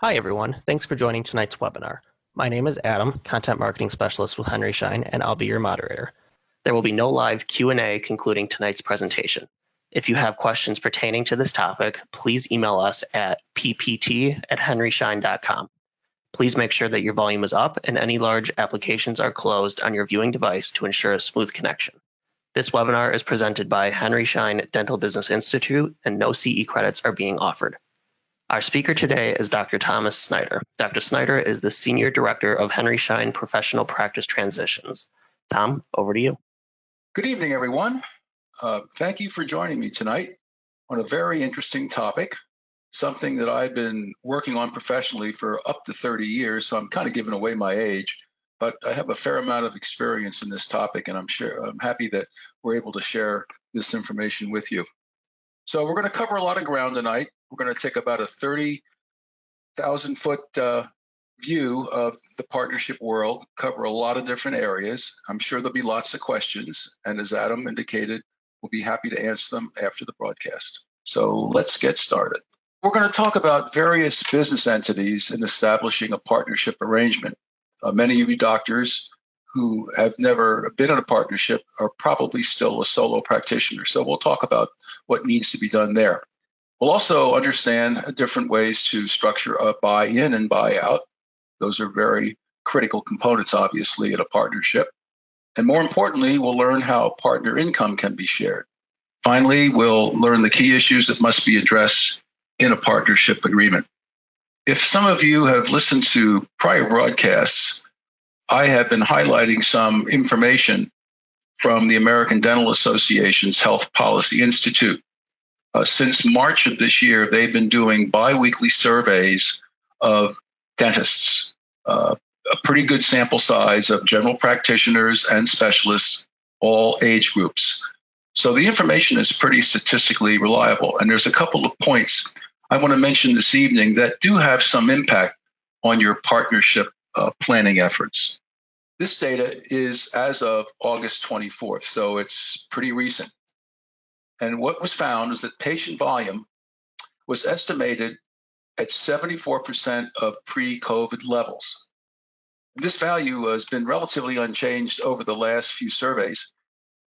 Hi, everyone. Thanks for joining tonight's webinar. My name is Adam, Content Marketing Specialist with Henry Schein, and I'll be your moderator. There will be no live Q&A concluding tonight's presentation. If you have questions pertaining to this topic, please email us at ppt@henryschein.com. Please make sure that your volume is up and any large applications are closed on your viewing device to ensure a smooth connection. This webinar is presented by Henry Schein Dental Business Institute, and no CE credits are being offered. Our speaker today is Dr. Thomas Snyder. Dr. Snyder is the Senior Director of Henry Schein Professional Practice Transitions. Tom, over to you. Good evening, everyone. Thank you for joining me tonight on a very interesting topic, something that I've been working on professionally for up to 30 years, so I'm kind of giving away my age, but I have a fair amount of experience in this topic, and I'm happy that we're able to share this information with you. So we're going to cover a lot of ground tonight. We're going to take about a 30,000-foot view of the partnership world, cover a lot of different areas. I'm sure there'll be lots of questions, and as Adam indicated, we'll be happy to answer them after the broadcast. So let's get started. We're going to talk about various business entities in establishing a partnership arrangement. Many of you doctors who have never been in a partnership are probably still a solo practitioner. So we'll talk about what needs to be done there. We'll also understand different ways to structure a buy-in and buy-out. Those are very critical components, obviously, in a partnership. And more importantly, we'll learn how partner income can be shared. Finally, we'll learn the key issues that must be addressed in a partnership agreement. If some of you have listened to prior broadcasts, I have been highlighting some information from the American Dental Association's Health Policy Institute. Since March of this year, they've been doing biweekly surveys of dentists, a pretty good sample size of general practitioners and specialists, all age groups. So the information is pretty statistically reliable. And there's a couple of points I want to mention this evening that do have some impact on your partnership planning efforts. This data is as of August 24th, so it's pretty recent. And what was found is that patient volume was estimated at 74% of pre-COVID levels. This value has been relatively unchanged over the last few surveys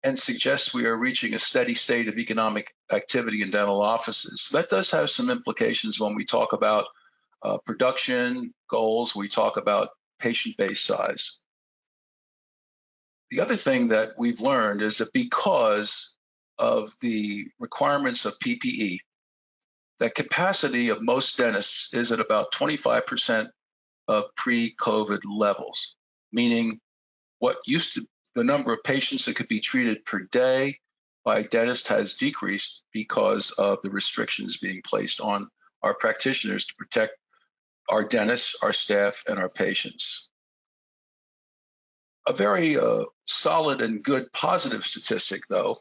and suggests we are reaching a steady state of economic activity in dental offices. So that does have some implications when we talk about production goals, we talk about patient base size. The other thing that we've learned is that because of the requirements of PPE, that capacity of most dentists is at about 25% of pre-COVID levels, meaning what used to the number of patients that could be treated per day by a dentist has decreased because of the restrictions being placed on our practitioners to protect our dentists, our staff, and our patients. A very solid and good positive statistic, though,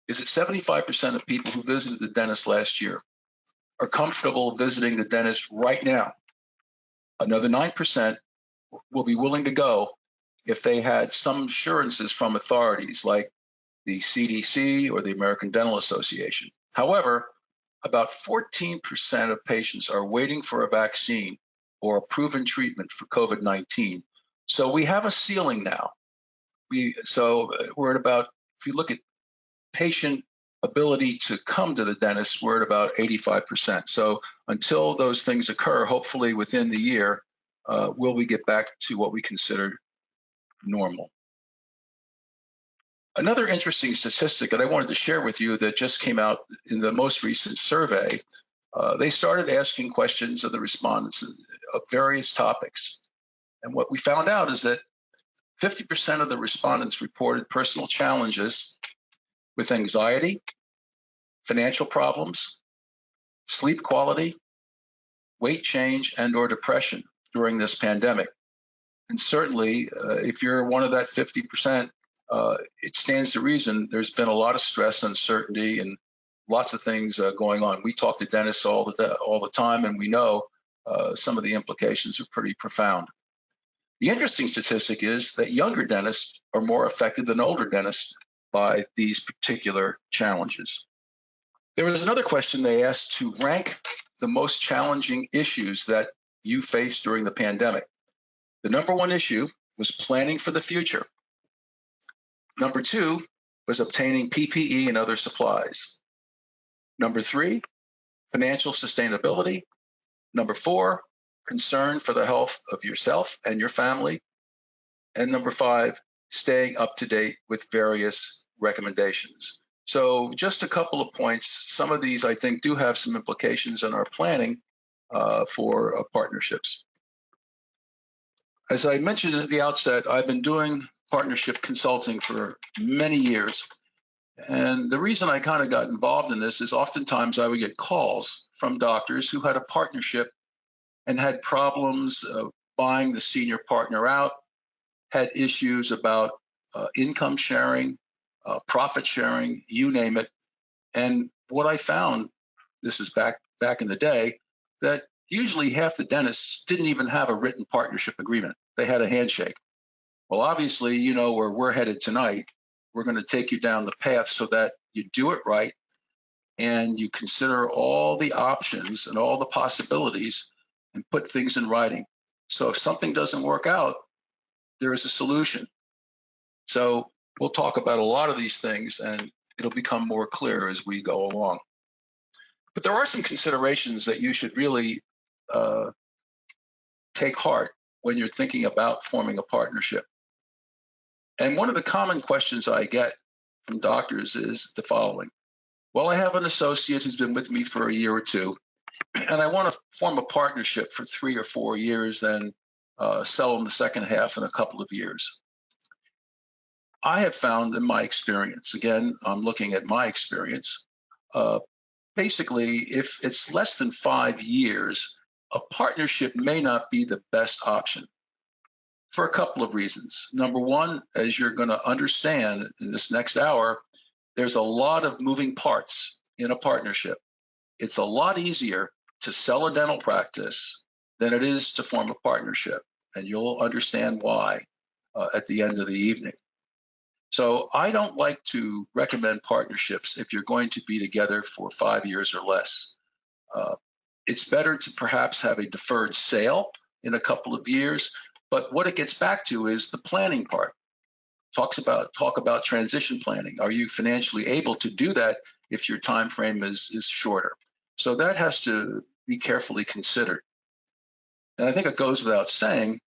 is that 75% of people who visited the dentist last year are comfortable visiting the dentist right now. Another 9% will be willing to go if they had some assurances from authorities like the CDC or the American Dental Association. However, about 14% of patients are waiting for a vaccine or a proven treatment for COVID-19. So we have a ceiling now. We're at about, if you look at patient ability to come to the dentist, we're at about 85%. So until those things occur, hopefully within the year, will we get back to what we consider normal. Another interesting statistic that I wanted to share with you that just came out in the most recent survey, they started asking questions of the respondents of various topics. And what we found out is that 50% of the respondents reported personal challenges with anxiety, financial problems, sleep quality, weight change, and/or depression during this pandemic. And certainly, if you're one of that 50%, it stands to reason there's been a lot of stress, uncertainty, and lots of things going on. We talk to dentists all the time, and we know some of the implications are pretty profound. The interesting statistic is that younger dentists are more affected than older dentists by these particular challenges. There was another question they asked to rank the most challenging issues that you faced during the pandemic. The number one issue was planning for the future. Number two was obtaining PPE and other supplies. Number three, financial sustainability. Number four, concern for the health of yourself and your family. And number five, staying up to date with various recommendations. So just a couple of points. Some of these, I think, do have some implications in our planning for partnerships. As I mentioned at the outset, I've been doing partnership consulting for many years. And the reason I kind of got involved in this is oftentimes I would get calls from doctors who had a partnership and had problems buying the senior partner out, had issues about income sharing, profit sharing, you name it. And what I found, this is back in the day, that usually half the dentists didn't even have a written partnership agreement. They had a handshake. Well, obviously, you know where we're headed tonight. We're going to take you down the path so that you do it right and you consider all the options and all the possibilities and put things in writing. So if something doesn't work out, there is a solution. So we'll talk about a lot of these things and it'll become more clear as we go along. But there are some considerations that you should really take heart when you're thinking about forming a partnership. And one of the common questions I get from doctors is the following. Well, I have an associate who's been with me for a year or two, and I want to form a partnership for 3 or 4 years, then sell them the second half in a couple of years. I have found in my experience, again, I'm looking at my experience, basically, if it's less than 5 years, a partnership may not be the best option for a couple of reasons. Number one, as you're going to understand in this next hour, there's a lot of moving parts in a partnership. It's a lot easier to sell a dental practice than it is to form a partnership, and you'll understand why at the end of the evening. So I don't like to recommend partnerships if you're going to be together for 5 years or less. It's better to perhaps have a deferred sale in a couple of years, but what it gets back to is the planning part. Talk about transition planning. Are you financially able to do that if your time frame is shorter? So that has to be carefully considered. And I think it goes without saying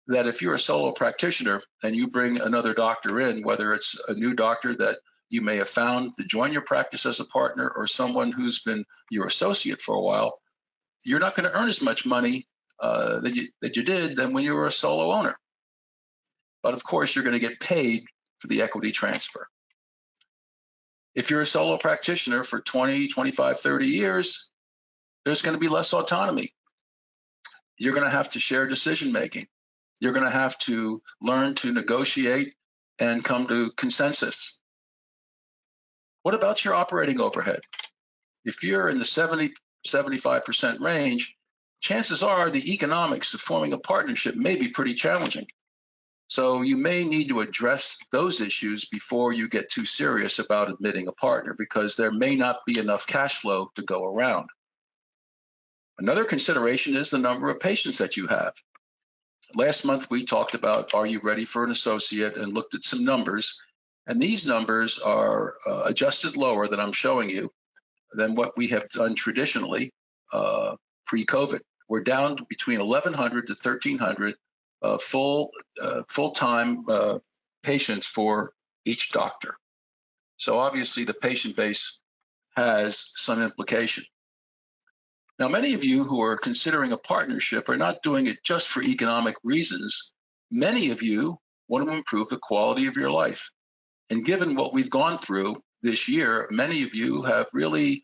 that if you're a solo practitioner and you bring another doctor in, whether it's a new doctor that you may have found to join your practice as a partner or someone who's been your associate for a while, you're not going to earn as much money that you did than when you were a solo owner. But of course, you're going to get paid for the equity transfer. If you're a solo practitioner for 20, 25, 30 years, there's going to be less autonomy. You're going to have to share decision making. You're going to have to learn to negotiate and come to consensus. What about your operating overhead? If you're in the 70, 75% range, chances are the economics of forming a partnership may be pretty challenging. So you may need to address those issues before you get too serious about admitting a partner, because there may not be enough cash flow to go around. Another consideration is the number of patients that you have. Last month, we talked about, are you ready for an associate, and looked at some numbers. And these numbers are adjusted lower than I'm showing you than what we have done traditionally pre-COVID. We're down to between 1,100 to 1,300 full-time patients for each doctor. So obviously the patient base has some implication. Now, many of you who are considering a partnership are not doing it just for economic reasons. Many of you want to improve the quality of your life. And given what we've gone through this year, many of you have really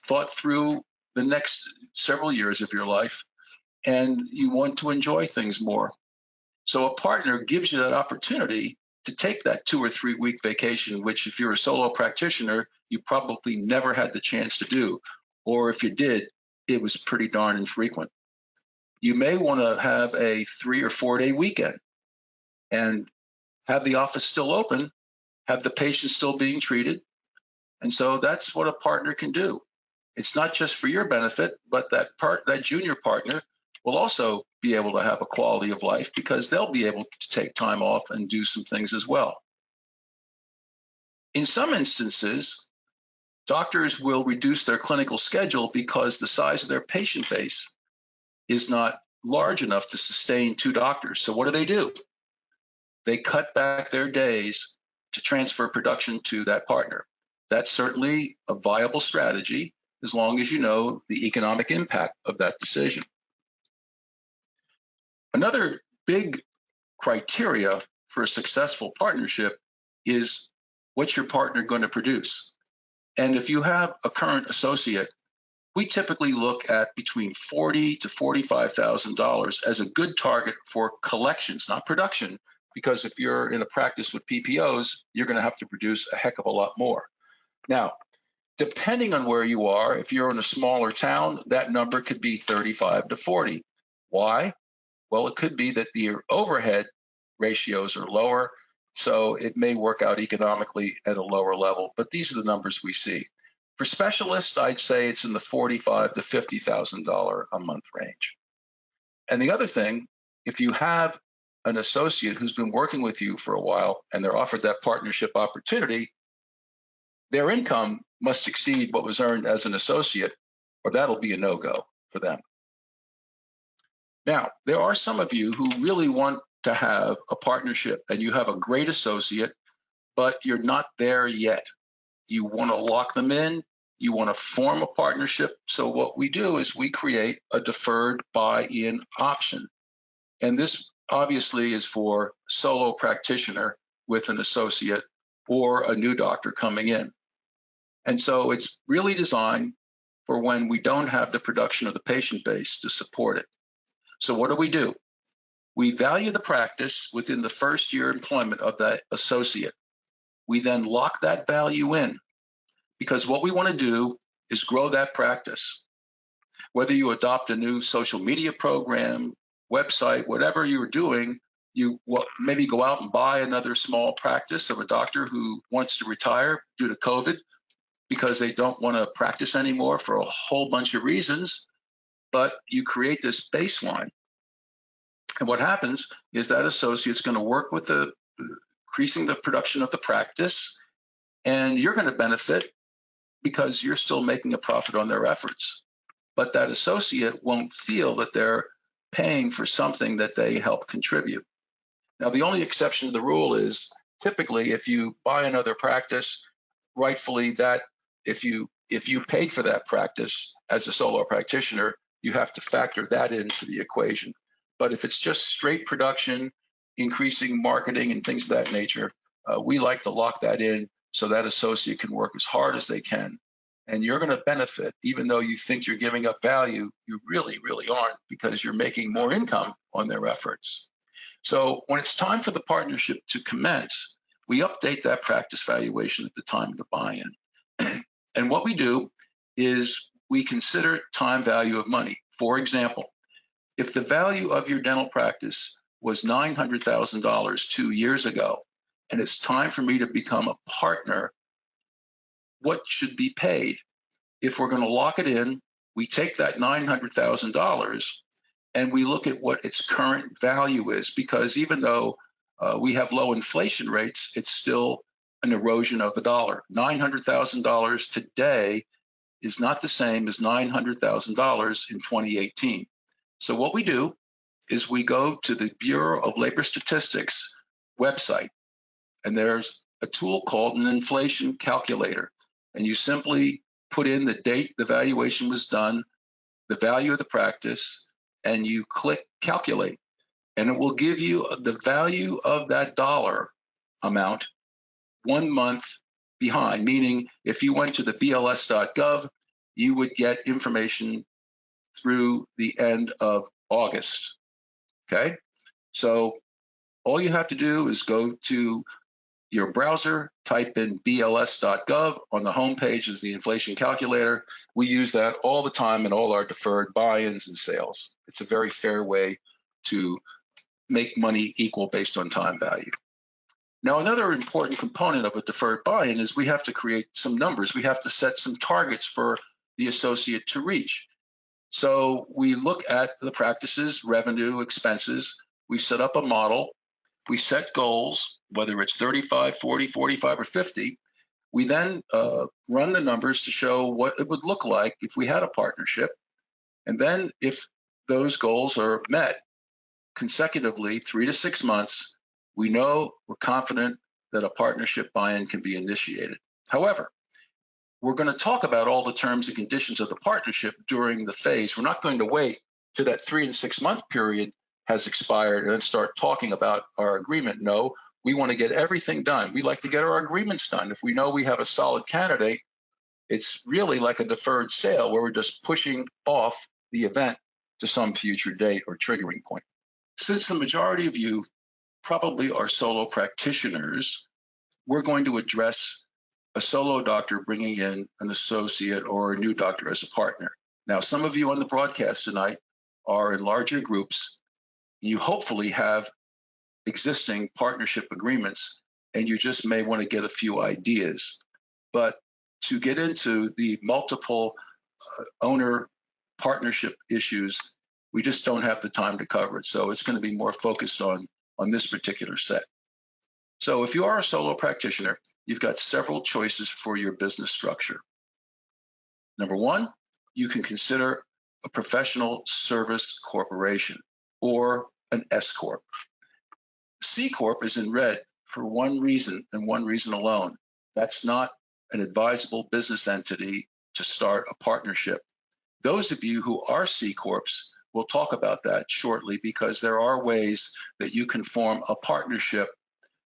thought through the next several years of your life, and you want to enjoy things more. So a partner gives you that opportunity to take that 2 or 3 week vacation, which if you're a solo practitioner, you probably never had the chance to do. Or if you did, it was pretty darn infrequent. You may want to have a 3 or 4 day weekend and have the office still open, have the patient still being treated. And so that's what a partner can do. It's not just for your benefit, but that junior partner will also be able to have a quality of life because they'll be able to take time off and do some things as well. In some instances, doctors will reduce their clinical schedule because the size of their patient base is not large enough to sustain 2 doctors. So what do? They cut back their days to transfer production to that partner. That's certainly a viable strategy as long as you know the economic impact of that decision. Another big criteria for a successful partnership is what's your partner going to produce? And if you have a current associate, we typically look at between $40,000 to $45,000 as a good target for collections, not production, because if you're in a practice with PPOs, you're going to have to produce a heck of a lot more. Now, depending on where you are, if you're in a smaller town, that number could be 35 to 40. Why? Well, it could be that your overhead ratios are lower, so it may work out economically at a lower level, but these are the numbers we see. For specialists, I'd say it's in the $45,000 to $50,000 a month range. And the other thing, if you have an associate who's been working with you for a while and they're offered that partnership opportunity, their income must exceed what was earned as an associate, or that'll be a no-go for them. Now, there are some of you who really want to have a partnership and you have a great associate, but you're not there yet. You want to lock them in, you want to form a partnership. So what we do is we create a deferred buy-in option. And this obviously is for solo practitioner with an associate or a new doctor coming in. And so it's really designed for when we don't have the production of the patient base to support it. So what do? We value the practice within the first year employment of that associate. We then lock that value in because what we want to do is grow that practice. Whether you adopt a new social media program, website, whatever you're doing, you maybe go out and buy another small practice of a doctor who wants to retire due to COVID because they don't want to practice anymore for a whole bunch of reasons, but you create this baseline. And what happens is that associate's going to work with increasing the production of the practice, and you're going to benefit because you're still making a profit on their efforts. But that associate won't feel that they're paying for something that they help contribute. Now, the only exception to the rule is typically if you buy another practice, rightfully that if you paid for that practice as a solo practitioner, you have to factor that into the equation. But if it's just straight production, increasing marketing and things of that nature, we like to lock that in so that associate can work as hard as they can. And you're going to benefit, even though you think you're giving up value, you really, really aren't because you're making more income on their efforts. So when it's time for the partnership to commence, we update that practice valuation at the time of the buy-in. And what we do is we consider time value of money. For example, if the value of your dental practice was $900,000 2 years ago, and it's time for me to become a partner, what should be paid? If we're going to lock it in, we take that $900,000 and we look at what its current value is, because even though we have low inflation rates, it's still an erosion of the dollar. $900,000 today is not the same as $900,000 in 2018. So what we do is we go to the Bureau of Labor Statistics website, and there's a tool called an inflation calculator. And you simply put in the date the valuation was done, the value of the practice, and you click calculate. And it will give you the value of that dollar amount 1 month behind, meaning if you went to the BLS.gov, you would get information through the end of August. Okay? So all you have to do is go to your browser, type in BLS.gov. On the home page is the inflation calculator. We use that all the time in all our deferred buy-ins and sales. It's a very fair way to make money equal based on time value. Now, another important component of a deferred buy-in is we have to create some numbers. We have to set some targets for the associate to reach. So we look at the practices, revenue, expenses. We set up a model. We set goals, whether it's 35, 40, 45, or 50. We then run the numbers to show what it would look like if we had a partnership. And then if those goals are met consecutively, 3 to 6 months, we know we're confident that a partnership buy-in can be initiated. However, we're going to talk about all the terms and conditions of the partnership during the phase. We're not going to wait till that 3 and 6 month period has expired and then start talking about our agreement. No, we want to get everything done. We like to get our agreements done. If we know we have a solid candidate, it's really like a deferred sale where we're just pushing off the event to some future date or triggering point. Since the majority of you probably are solo practitioners, we're going to address a solo doctor bringing in an associate or a new doctor as a partner. Now, some of you on the broadcast tonight are in larger groups. You hopefully have existing partnership agreements, and you just may want to get a few ideas. But to get into the multiple owner partnership issues, we just don't have the time to cover it. So it's going to be more focused on this particular set. So if you are a solo practitioner, you've got several choices for your business structure. Number one, you can consider a professional service corporation or an S Corp. C Corp is in red for one reason and one reason alone. That's not an advisable business entity to start a partnership. Those of you who are C Corps will talk about that shortly, because there are ways that you can form a partnership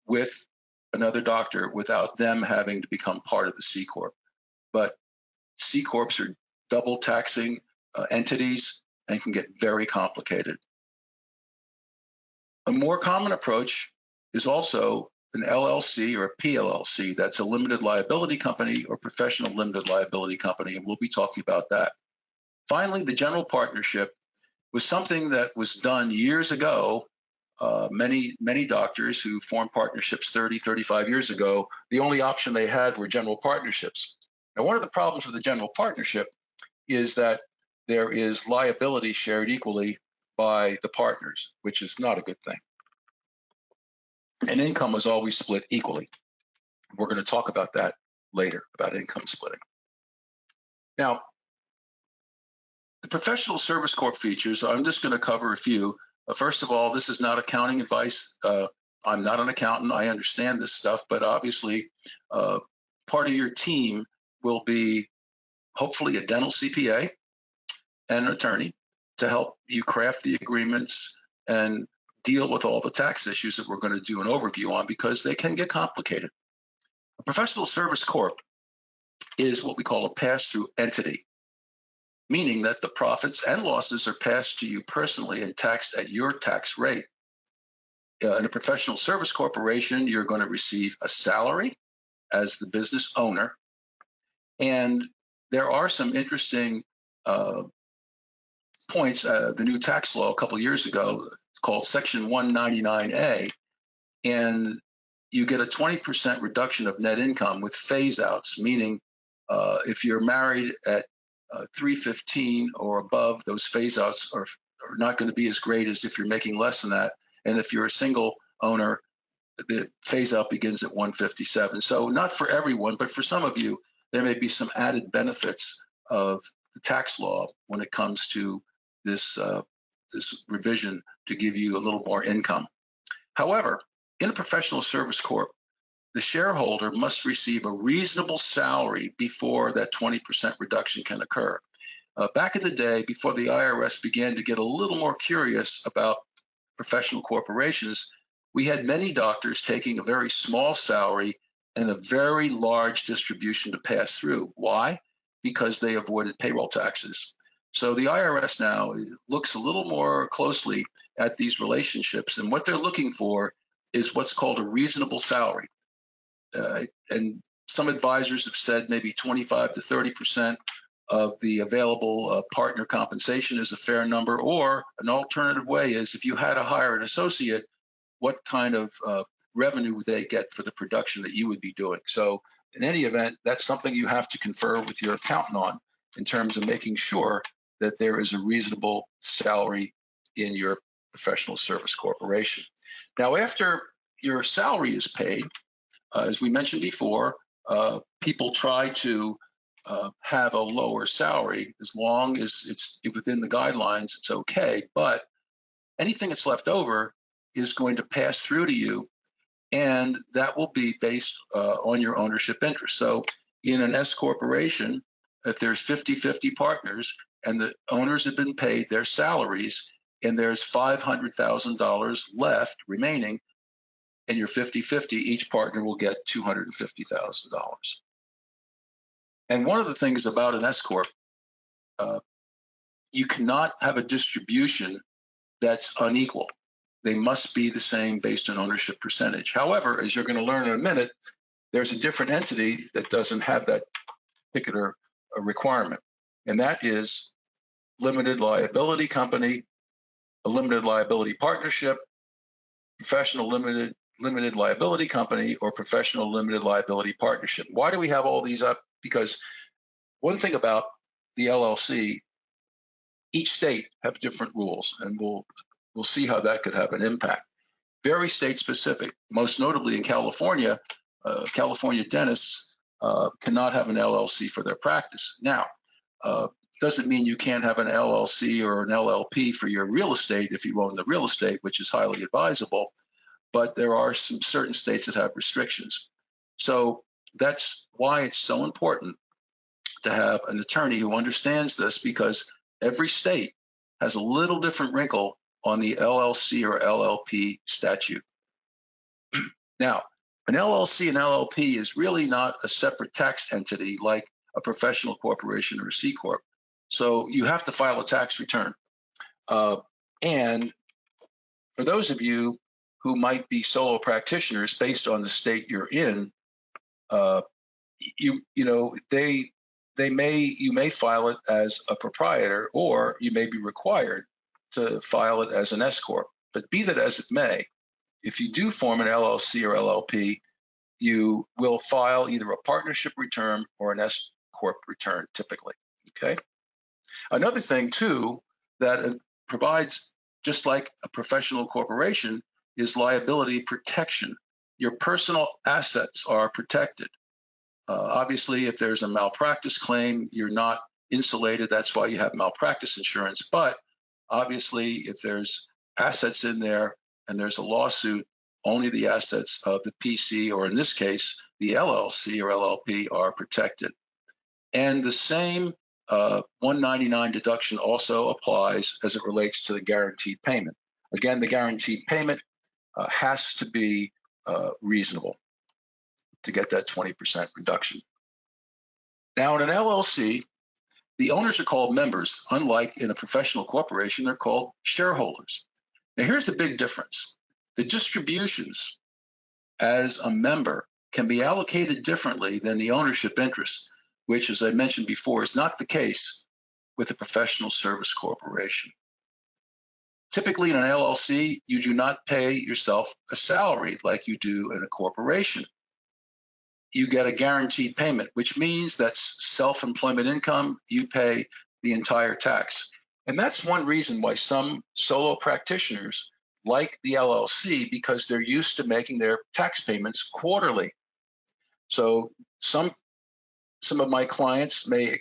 with another doctor without them having to become part of the C Corp. But C Corps are double taxing entities and can get very complicated. A more common approach is also an LLC or a PLLC. That's a limited liability company or professional limited liability company, and we'll be talking about that. Finally, the general partnership was something that was done years ago. Many doctors who formed partnerships 30, 35 years ago, the only option they had were general partnerships. Now, one of the problems with the general partnership is that there is liability shared equally by the partners, which is not a good thing. And income was always split equally. We're going to talk about that later, about income splitting. Now, the professional service corp features, I'm just going to cover a few. First of all, this is not accounting advice. I'm not an accountant. I understand this stuff, but obviously part of your team will be hopefully a dental CPA and an attorney to help you craft the agreements and deal with all the tax issues that we're going to do an overview on, because they can get complicated. A professional service corp is what we call a pass-through entity, meaning that the profits and losses are passed to you personally and taxed at your tax rate. In a professional service corporation, you're going to receive a salary as the business owner. And there are some interesting points. The new tax law a couple of years ago, it's called Section 199A, and you get a 20% reduction of net income with phase outs, meaning if you're married at 315 or above, those phase outs are not going to be as great as if you're making less than that. And if you're a single owner, the phase out begins at 157. So not for everyone, but for some of you, there may be some added benefits of the tax law when it comes to this revision to give you a little more income. However, in a professional service corp, the shareholder must receive a reasonable salary before that 20% reduction can occur. Back in the day, before the IRS began to get a little more curious about professional corporations, we had many doctors taking a very small salary and a very large distribution to pass through. Why? Because they avoided payroll taxes. So the IRS now looks a little more closely at these relationships, and what they're looking for is what's called a reasonable salary. And some advisors have said maybe 25 to 30% of the available partner compensation is a fair number, or an alternative way is if you had to hire an associate, what kind of revenue would they get for the production that you would be doing? So in any event, that's something you have to confer with your accountant on in terms of making sure that there is a reasonable salary in your professional service corporation. Now, after your salary is paid, as we mentioned before, people try to have a lower salary. As long as it's within the guidelines, it's okay. But anything that's left over is going to pass through to you, and that will be based on your ownership interest. So in an S corporation, if there's 50-50 partners and the owners have been paid their salaries and there's $500,000 left remaining, and you're 50-50, each partner will get $250,000. And one of the things about an S Corp, you cannot have a distribution that's unequal. They must be the same based on ownership percentage. However, as you're going to learn in a minute, there's a different entity that doesn't have that particular requirement, and that is limited liability company, a limited liability partnership, professional limited liability company, or professional limited liability partnership. Why do we have all these up? Because one thing about the LLC, each state have different rules, and we'll see how that could have an impact. Very state specific. Most notably in California, California dentists cannot have an LLC for their practice. Now, doesn't mean you can't have an LLC or an LLP for your real estate if you own the real estate, which is highly advisable, but there are some certain states that have restrictions. So that's why it's so important to have an attorney who understands this, because every state has a little different wrinkle on the LLC or LLP statute. Now, an LLC and LLP is really not a separate tax entity like a professional corporation or a C Corp. So you have to file a tax return. And for those of you who might be solo practitioners based on the state you're in, you may file it as a proprietor, or you may be required to file it as an S Corp. But be that as it may, if you do form an LLC or LLP, you will file either a partnership return or an S Corp return typically, okay? Another thing too that provides, just like a professional corporation, is liability protection. Your personal assets are protected. Obviously, if there's a malpractice claim, you're not insulated. That's why you have malpractice insurance. But obviously, if there's assets in there and there's a lawsuit, only the assets of the PC, or in this case, the LLC or LLP, are protected. And the same 199 deduction also applies as it relates to the guaranteed payment. Again, the guaranteed payment has to be reasonable to get that 20% reduction. Now, in an LLC, the owners are called members. Unlike in a professional corporation, they're called shareholders. Now, here's the big difference. The distributions as a member can be allocated differently than the ownership interest, which, as I mentioned before, is not the case with a professional service corporation. Typically, in an LLC, you do not pay yourself a salary like you do in a corporation. You get a guaranteed payment, which means that's self-employment income. You pay the entire tax. And that's one reason why some solo practitioners like the LLC, because they're used to making their tax payments quarterly. So some of my clients may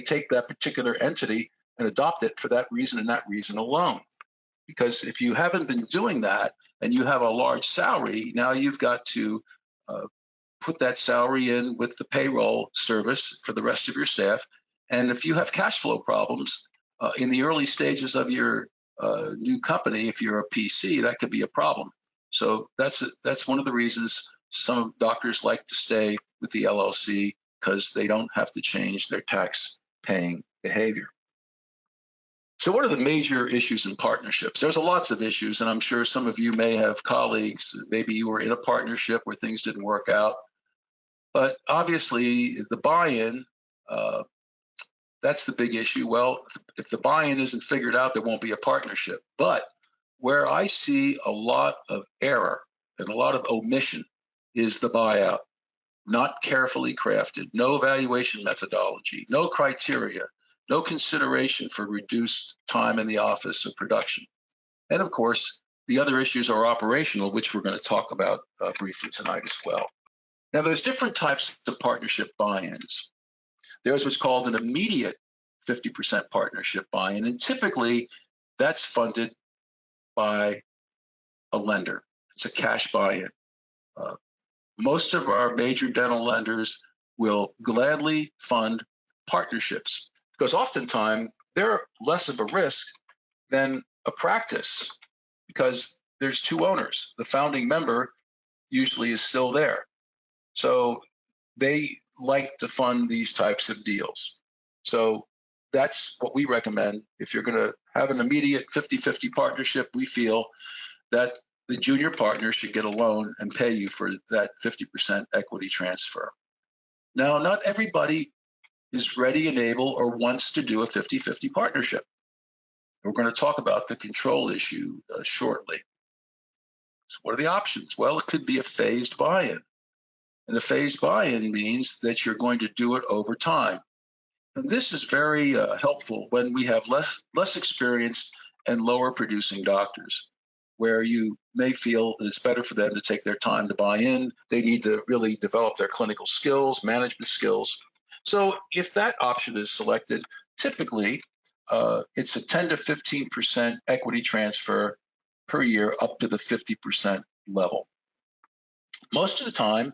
take that particular entity and adopt it for that reason and that reason alone. Because if you haven't been doing that and you have a large salary, now you've got to put that salary in with the payroll service for the rest of your staff. And if you have cash flow problems in the early stages of your new company, if you're a PC, that could be a problem. So that's one of the reasons some doctors like to stay with the LLC, because they don't have to change their tax paying behavior. So what are the major issues in partnerships? There's lots of issues, and I'm sure some of you may have colleagues, maybe you were in a partnership where things didn't work out. But obviously, the buy-in, that's the big issue. Well, if the buy-in isn't figured out, there won't be a partnership. But where I see a lot of error and a lot of omission is the buyout. Not carefully crafted, no evaluation methodology, no criteria, no consideration for reduced time in the office or production. And of course, the other issues are operational, which we're going to talk about briefly tonight as well. Now, there's different types of partnership buy-ins. There's what's called an immediate 50% partnership buy-in, and typically that's funded by a lender. It's a cash buy-in. Most of our major dental lenders will gladly fund partnerships because oftentimes they're less of a risk than a practice because there's two owners. The founding member usually is still there. So they like to fund these types of deals. So that's what we recommend. If you're going to have an immediate 50-50 partnership, we feel that the junior partner should get a loan and pay you for that 50% equity transfer. Now, not everybody is ready and able or wants to do a 50-50 partnership. We're going to talk about the control issue shortly. So what are the options? Well, it could be a phased buy-in. And a phased buy-in means that you're going to do it over time. And this is very helpful when we have less experienced and lower producing doctors, where you may feel that it's better for them to take their time to buy in. They need to really develop their clinical skills, management skills. So if that option is selected, typically it's a 10 to 15% equity transfer per year up to the 50% level. Most of the time,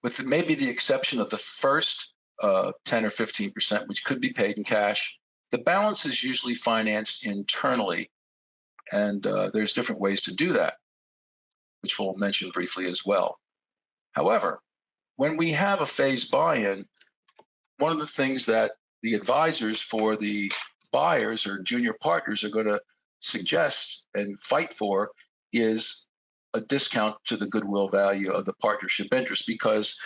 with maybe the exception of the first 10 or 15%, which could be paid in cash, the balance is usually financed internally. And there's different ways to do that, which we'll mention briefly as well. However, when we have a phased buy-in, one of the things that the advisors for the buyers or junior partners are going to suggest and fight for is a discount to the goodwill value of the partnership interest, because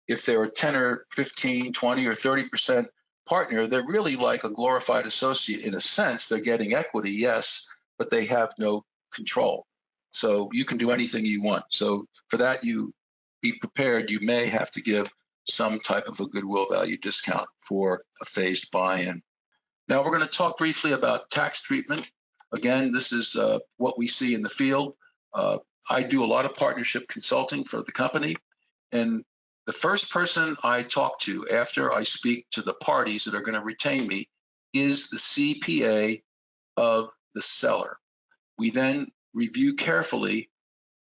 if they're a 10 or 15, 20 or 30% partner, they're really like a glorified associate in a sense. They're getting equity, yes, but they have no control. So you can do anything you want. So for that, you be prepared. You may have to give some type of a goodwill value discount for a phased buy-in. Now we're going to talk briefly about tax treatment. Again, this is what we see in the field. I do a lot of partnership consulting for the company, and the first person I talk to after I speak to the parties that are going to retain me is the CPA of the seller. We then review carefully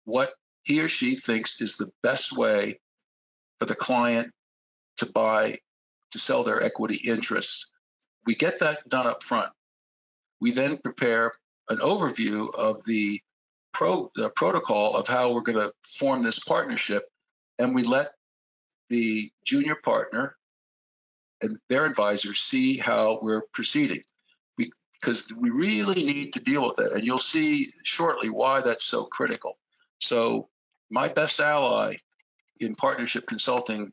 what he or she thinks is the best way for the client to sell their equity interest. We get that done up front. We then prepare an overview of the protocol of how we're going to form this partnership, and we let the junior partner and their advisors see how we're proceeding, because we really need to deal with it. And you'll see shortly why that's so critical. So my best ally in partnership consulting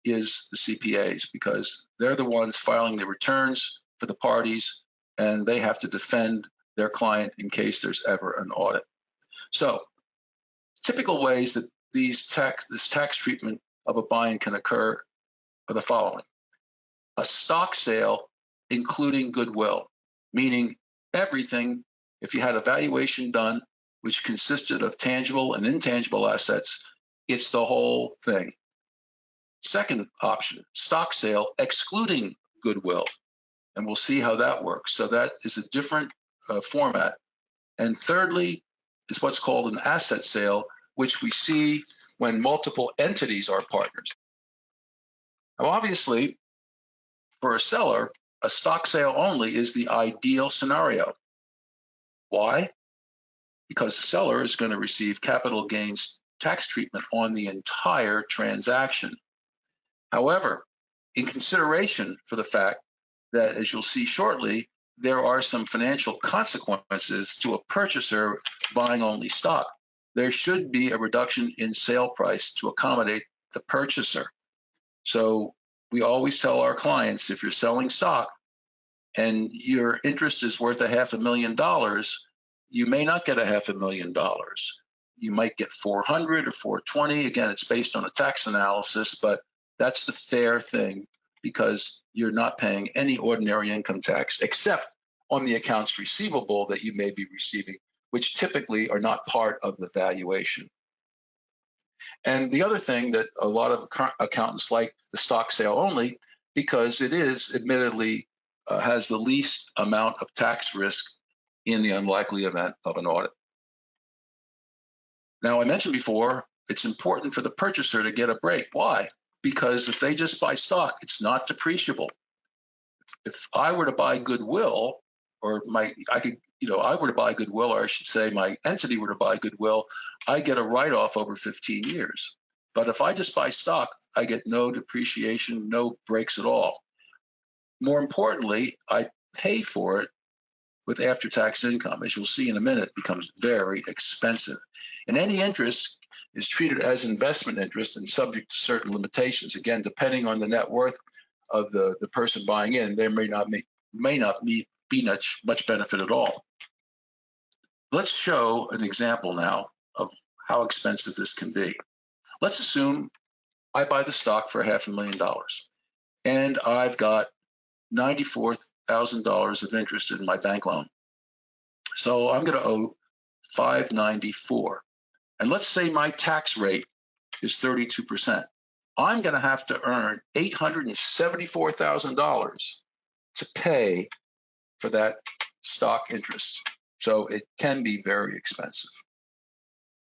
is the CPAs, because they're the ones filing the returns for the parties, and they have to defend their client in case there's ever an audit. So typical ways that this tax treatment of a buy-in can occur are the following. A stock sale, including goodwill, meaning everything, if you had a valuation done, which consisted of tangible and intangible assets, it's the whole thing. Second option, stock sale, excluding goodwill. And we'll see how that works. So that is a different format. And thirdly is what's called an asset sale, which we see when multiple entities are partners. Now, obviously, for a seller, a stock sale only is the ideal scenario. Why? Because the seller is going to receive capital gains tax treatment on the entire transaction. However, in consideration for the fact that, as you'll see shortly, there are some financial consequences to a purchaser buying only stock, there should be a reduction in sale price to accommodate the purchaser. So we always tell our clients, if you're selling stock and your interest is worth $500,000, you may not get $500,000. You might get 400 or 420. Again, it's based on a tax analysis, but that's the fair thing because you're not paying any ordinary income tax except on the accounts receivable that you may be receiving, which typically are not part of the valuation. And the other thing that a lot of accountants like the stock sale only, because it is admittedly has the least amount of tax risk in the unlikely event of an audit. Now, I mentioned before, it's important for the purchaser to get a break. Why? Because if they just buy stock, it's not depreciable. If I were to buy Goodwill, or I were to buy Goodwill, or I should say my entity were to buy Goodwill, I get a write-off over 15 years. But if I just buy stock, I get no depreciation, no breaks at all. More importantly, I pay for it with after-tax income. As you'll see in a minute, it becomes very expensive. And any interest is treated as investment interest and subject to certain limitations. Again, depending on the net worth of the person buying in, there may not be much benefit at all. Let's show an example now of how expensive this can be. Let's assume I buy the stock for $500,000 and I've got $94,000 of interest in my bank loan. So I'm going to owe $594. And let's say my tax rate is 32%. I'm going to have to earn $874,000 to pay for that stock interest. So it can be very expensive.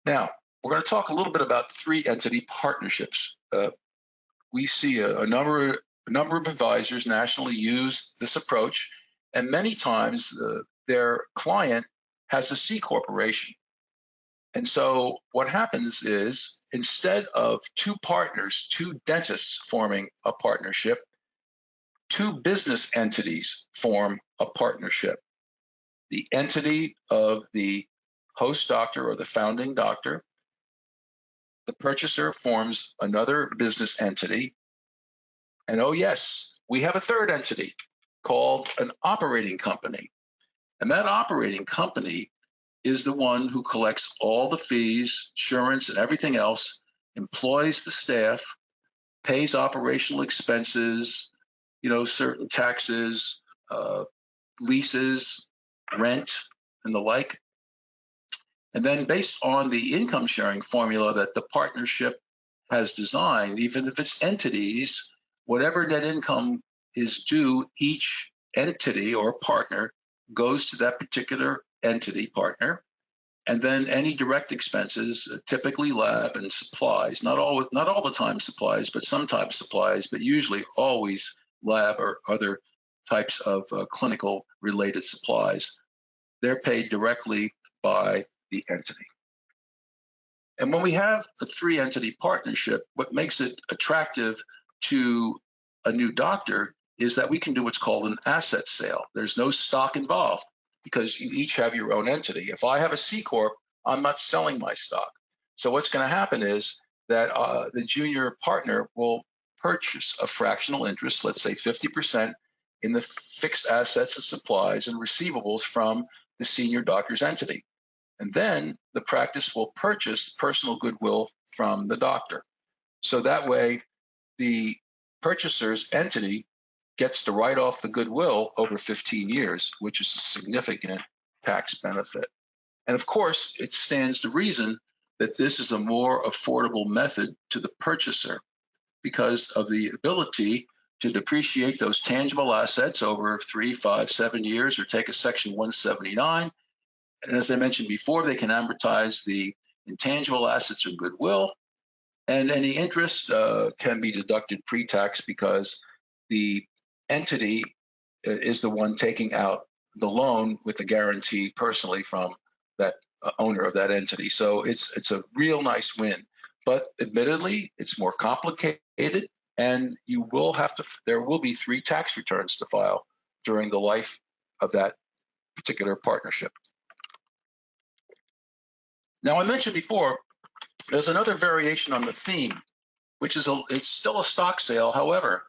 Now, we're going to talk a little bit about three entity partnerships. We see a number of advisors nationally use this approach, and many times their client has a C corporation. And so what happens is, instead of two partners, two dentists forming a partnership, two business entities form a partnership. The entity of the host doctor or the founding doctor, the purchaser forms another business entity, and oh yes, we have a third entity called an operating company. And that operating company is the one who collects all the fees, insurance, and everything else, employs the staff, pays operational expenses, certain taxes, leases, rent, and the like. And then based on the income sharing formula that the partnership has designed, even if it's entities, whatever net income is due each entity or partner goes to that particular entity partner. And then any direct expenses, typically lab and supplies, not all the time supplies, but sometimes supplies, but usually always lab or other types of clinical related supplies, they're paid directly by the entity. And when we have a three entity partnership, what makes it attractive to a new doctor is that we can do what's called an asset sale. There's no stock involved because you each have your own entity. If I have a C Corp, I'm not selling my stock. So what's going to happen is that the junior partner will purchase a fractional interest, let's say 50%, in the fixed assets and supplies and receivables from the senior doctor's entity. And then the practice will purchase personal goodwill from the doctor. So that way, the purchaser's entity gets to write off the goodwill over 15 years, which is a significant tax benefit. And of course, it stands to reason that this is a more affordable method to the purchaser because of the ability to depreciate those tangible assets over 3, 5, 7 years, or take a Section 179. And as I mentioned before, they can amortize the intangible assets or goodwill, and any interest can be deducted pre-tax because the entity is the one taking out the loan with the guarantee personally from that owner of that entity. So it's a real nice win. But admittedly, it's more complicated, and there will be 3 tax returns to file during the life of that particular partnership. Now, I mentioned before, there's another variation on the theme, which is it's still a stock sale. However,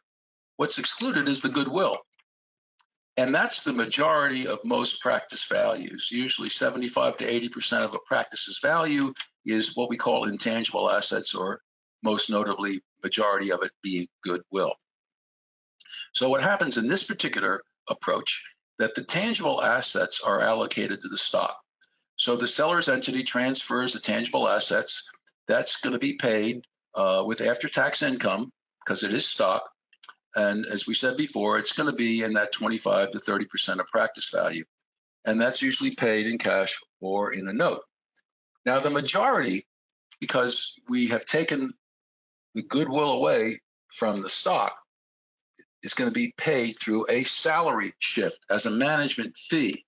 what's excluded is the goodwill. And that's the majority of most practice values. Usually 75 to 80% of a practice's value is what we call intangible assets, or most notably, majority of it being goodwill. So what happens in this particular approach, that the tangible assets are allocated to the stock. So the seller's entity transfers the tangible assets. That's going to be paid with after-tax income because it is stock. And as we said before, it's going to be in that 25 to 30% of practice value. And that's usually paid in cash or in a note. Now, the majority, because we have taken the goodwill away from the stock, is going to be paid through a salary shift as a management fee.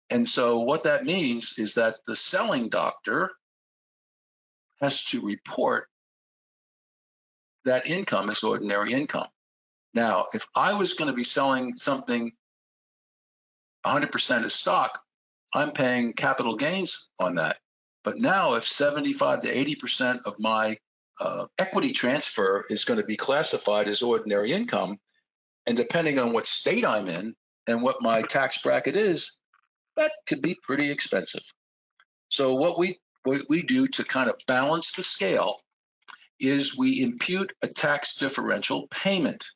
And so what that means is that the selling doctor has to report that income as ordinary income. Now, if I was going to be selling something 100% as stock, I'm paying capital gains on that. But now if 75 to 80% of my equity transfer is going to be classified as ordinary income, and depending on what state I'm in and what my tax bracket is, that could be pretty expensive. So what we do to kind of balance the scale is we impute a tax differential payment,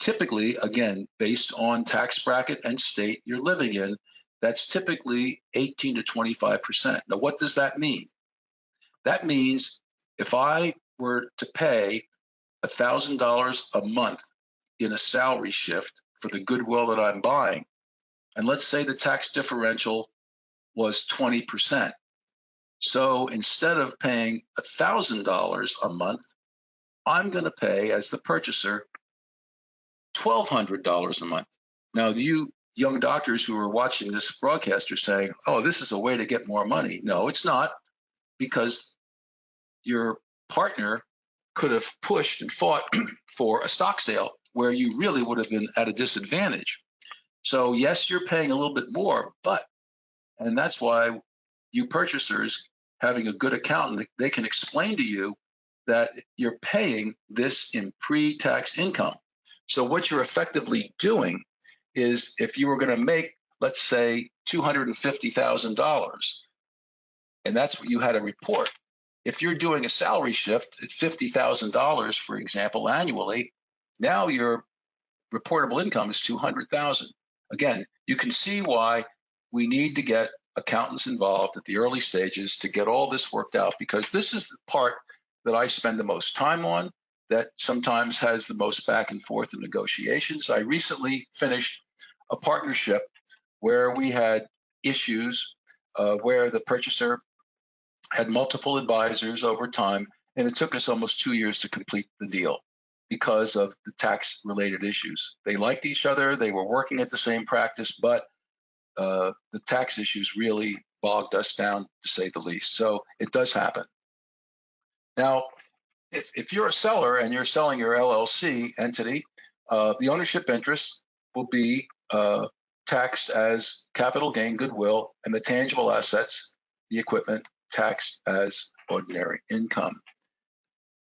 typically, again, based on tax bracket and state you're living in. That's typically 18 to 25%. Now, what does that mean? That means if I were to pay $1,000 a month in a salary shift for the goodwill that I'm buying, and let's say the tax differential was 20%. So instead of paying $1,000 a month, I'm going to pay, as the purchaser, $1,200 a month. Now, you young doctors who are watching this broadcast are saying, oh, this is a way to get more money. No, it's not, because your partner could have pushed and fought for a stock sale where you really would have been at a disadvantage. So yes, you're paying a little bit more, and that's why you purchasers, having a good accountant, they can explain to you that you're paying this in pre-tax income. So what you're effectively doing is, if you were going to make, let's say, $250,000, and that's what you had to report. If you're doing a salary shift at $50,000, for example, annually, now your reportable income is $200,000. Again, you can see why we need to get accountants involved at the early stages to get all this worked out, because this is the part that I spend the most time on, that sometimes has the most back and forth in negotiations. I recently finished a partnership where we had issues where the purchaser had multiple advisors over time, and it took us almost 2 years to complete the deal because of the tax-related issues. They liked each other, they were working at the same practice, but the tax issues really bogged us down, to say the least. So it does happen. Now, if you're a seller and you're selling your LLC entity, the ownership interest will be taxed as capital gain goodwill, and the tangible assets, the equipment, taxed as ordinary income.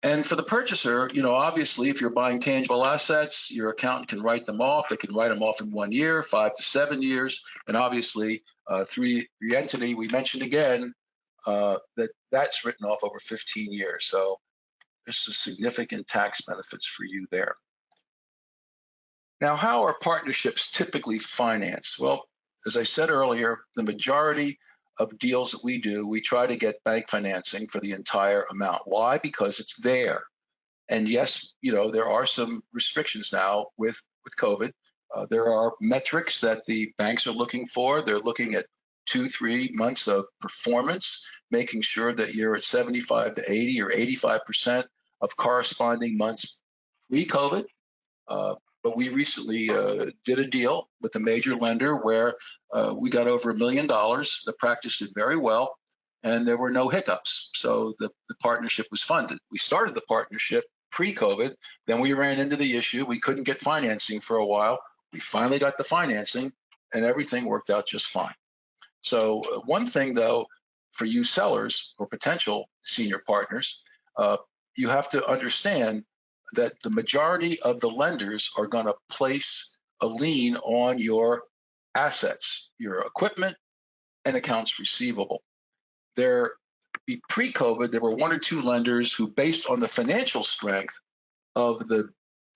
And for the purchaser, obviously, if you're buying tangible assets, your accountant can write them off. They can write them off in 1 year, 5 to 7 years. And obviously, through the entity, we mentioned again that's written off over 15 years. So there's some significant tax benefits for you there. Now, how are partnerships typically financed? Well, as I said earlier, the majority of deals that we do, we try to get bank financing for the entire amount. Why? Because it's there. And yes, there are some restrictions now with COVID. There are metrics that the banks are looking for. They're looking at 2-3 months of performance, making sure that you're at 75 to 80 or 85% of corresponding months pre-COVID. But we recently did a deal with a major lender where we got over $1 million. The practice did very well, and there were no hiccups. So the partnership was funded. We started the partnership pre-COVID. Then we ran into the issue. We couldn't get financing for a while. We finally got the financing, and everything worked out just fine. So one thing, though, for you sellers or potential senior partners, you have to understand that the majority of the lenders are going to place a lien on your assets, your equipment, and accounts receivable. Pre-COVID, there were 1 or 2 lenders who, based on the financial strength of the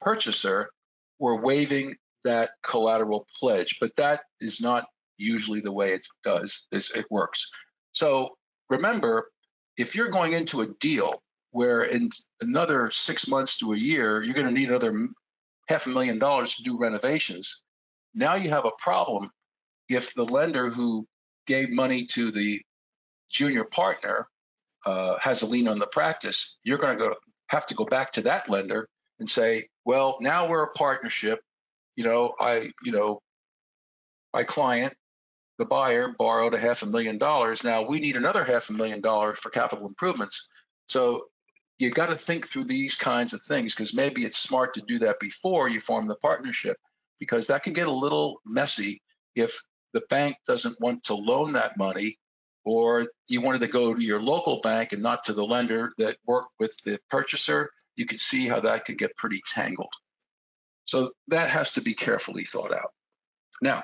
purchaser, we're waiving that collateral pledge. But that is not usually the way it works. So remember, if you're going into a deal where in another 6 months to a year, you're going to need another $500,000 to do renovations, now you have a problem if the lender who gave money to the junior partner has a lien on the practice. You're going to have to go back to that lender and say, well, now we're a partnership. My client, the buyer, borrowed $500,000. Now we need another $500,000 for capital improvements. So you got to think through these kinds of things, because maybe it's smart to do that before you form the partnership, because that can get a little messy if the bank doesn't want to loan that money, or you wanted to go to your local bank and not to the lender that worked with the purchaser. You can see how that could get pretty tangled. So that has to be carefully thought out. Now,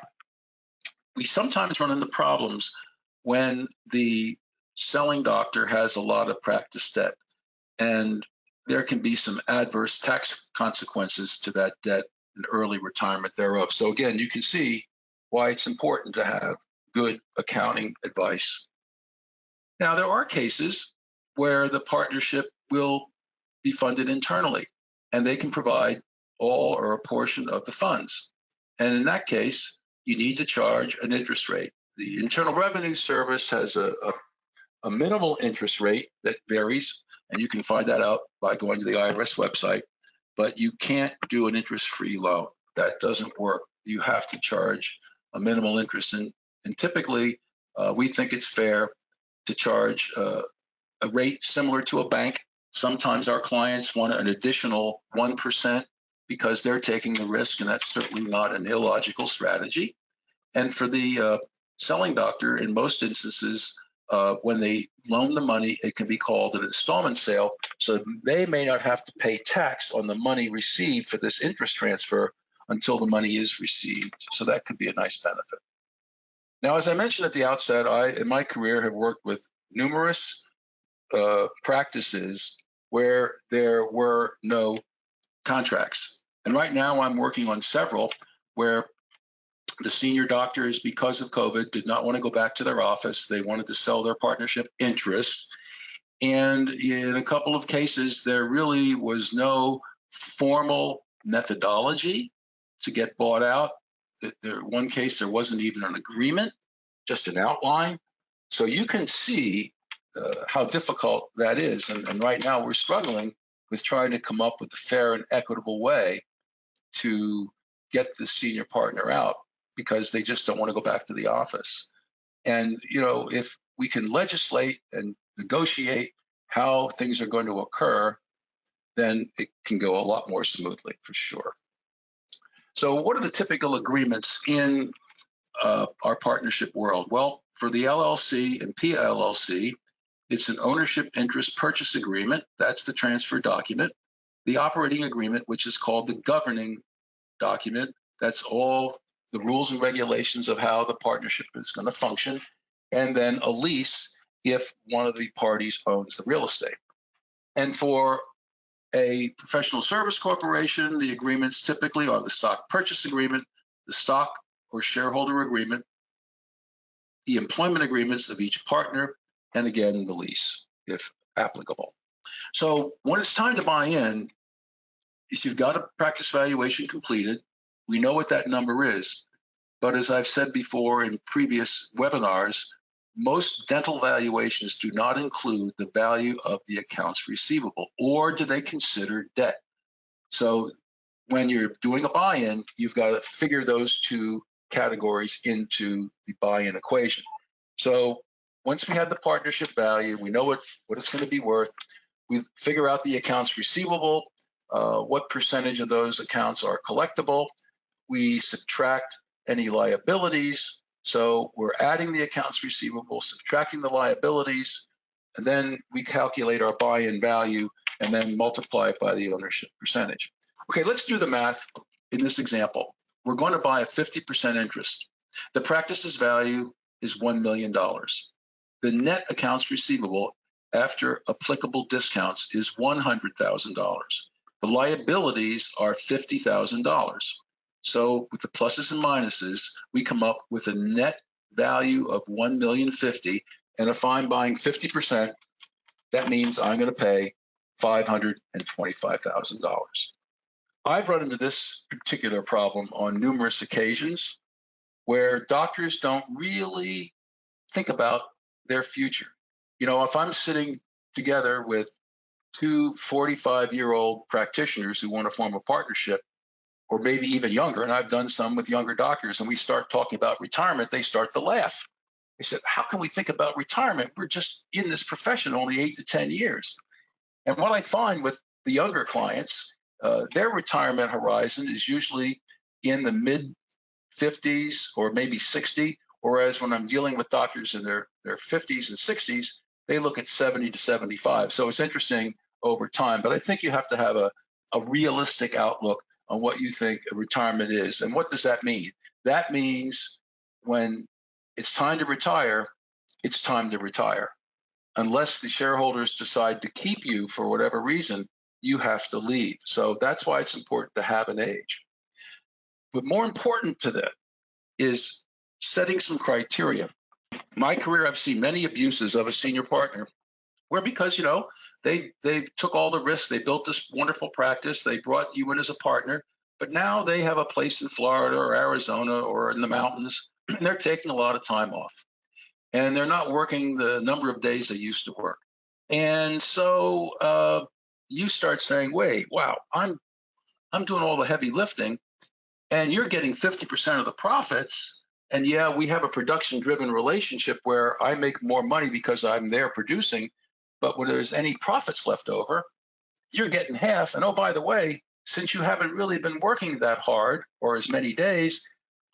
we sometimes run into problems when the selling doctor has a lot of practice debt, and there can be some adverse tax consequences to that debt and early retirement thereof. So again, you can see why it's important to have good accounting advice. Now, there are cases where the partnership will be funded internally, and they can provide all or a portion of the funds. And in that case, you need to charge an interest rate. The Internal Revenue Service has a minimal interest rate that varies, and you can find that out by going to the IRS website, but you can't do an interest-free loan. That doesn't work. You have to charge a minimal interest. And typically, we think it's fair to charge a rate similar to a bank. Sometimes our clients want an additional 1% because they're taking the risk, and that's certainly not an illogical strategy. And for the selling doctor, in most instances, when they loan the money, it can be called an installment sale. So they may not have to pay tax on the money received for this interest transfer until the money is received. So that could be a nice benefit. Now, as I mentioned at the outset, I, in my career, have worked with numerous practices where there were no contracts. And right now I'm working on several where the senior doctors, because of COVID, did not want to go back to their office. They wanted to sell their partnership interest. And in a couple of cases, there really was no formal methodology to get bought out. In one case, there wasn't even an agreement, just an outline. So you can see how difficult that is. And right now we're struggling with trying to come up with a fair and equitable way to get the senior partner out, because they just don't want to go back to the office. And, if we can legislate and negotiate how things are going to occur, then it can go a lot more smoothly, for sure. So what are the typical agreements in our partnership world? Well, for the LLC and PLLC, it's an ownership interest purchase agreement. That's the transfer document. The operating agreement, which is called the governing document. That's all the rules and regulations of how the partnership is going to function. And then a lease if one of the parties owns the real estate. And for a professional service corporation, the agreements typically are the stock purchase agreement, the stock or shareholder agreement, the employment agreements of each partner, and again, the lease, if applicable. So when it's time to buy in, if you've got a practice valuation completed, we know what that number is. But as I've said before in previous webinars, most dental valuations do not include the value of the accounts receivable, or do they consider debt. So when you're doing a buy-in, you've got to figure those two categories into the buy-in equation. So once we have the partnership value, we know what it's going to be worth. We figure out the accounts receivable, what percentage of those accounts are collectible. We subtract any liabilities. So we're adding the accounts receivable, subtracting the liabilities, and then we calculate our buy-in value and then multiply it by the ownership percentage. Okay, let's do the math in this example. We're going to buy a 50% interest. The practice's value is $1 million. The net accounts receivable after applicable discounts is $100,000. The liabilities are $50,000. So with the pluses and minuses, we come up with a net value of $1,050,000. And if I'm buying 50%, that means I'm going to pay $525,000. I've run into this particular problem on numerous occasions where doctors don't really think about their future. You know, if I'm sitting together with two 45-year-old practitioners who want to form a partnership, or maybe even younger, and I've done some with younger doctors, and we start talking about retirement, they start to laugh. They said, how can we think about retirement? We're just in this profession only 8 to 10 years. And what I find with the younger clients, their retirement horizon is usually in the mid 50s or maybe 60, whereas when I'm dealing with doctors in their 50s and 60s, they look at 70 to 75. So it's interesting over time, but I think you have to have a realistic outlook on what you think a retirement is. And what does that mean? That means when it's time to retire, it's time to retire. Unless the shareholders decide to keep you for whatever reason, you have to leave. So that's why it's important to have an age. But more important to that is setting some criteria. In my career, I've seen many abuses of a senior partner where, because, you know, they took all the risks, they built this wonderful practice, they brought you in as a partner, but now they have a place in Florida or Arizona or in the mountains, and they're taking a lot of time off. And they're not working the number of days they used to work. And so you start saying, wait, wow, I'm doing all the heavy lifting, and you're getting 50% of the profits. And yeah, we have a production-driven relationship where I make more money because I'm there producing, but when there's any profits left over, you're getting half. And oh, by the way, since you haven't really been working that hard or as many days,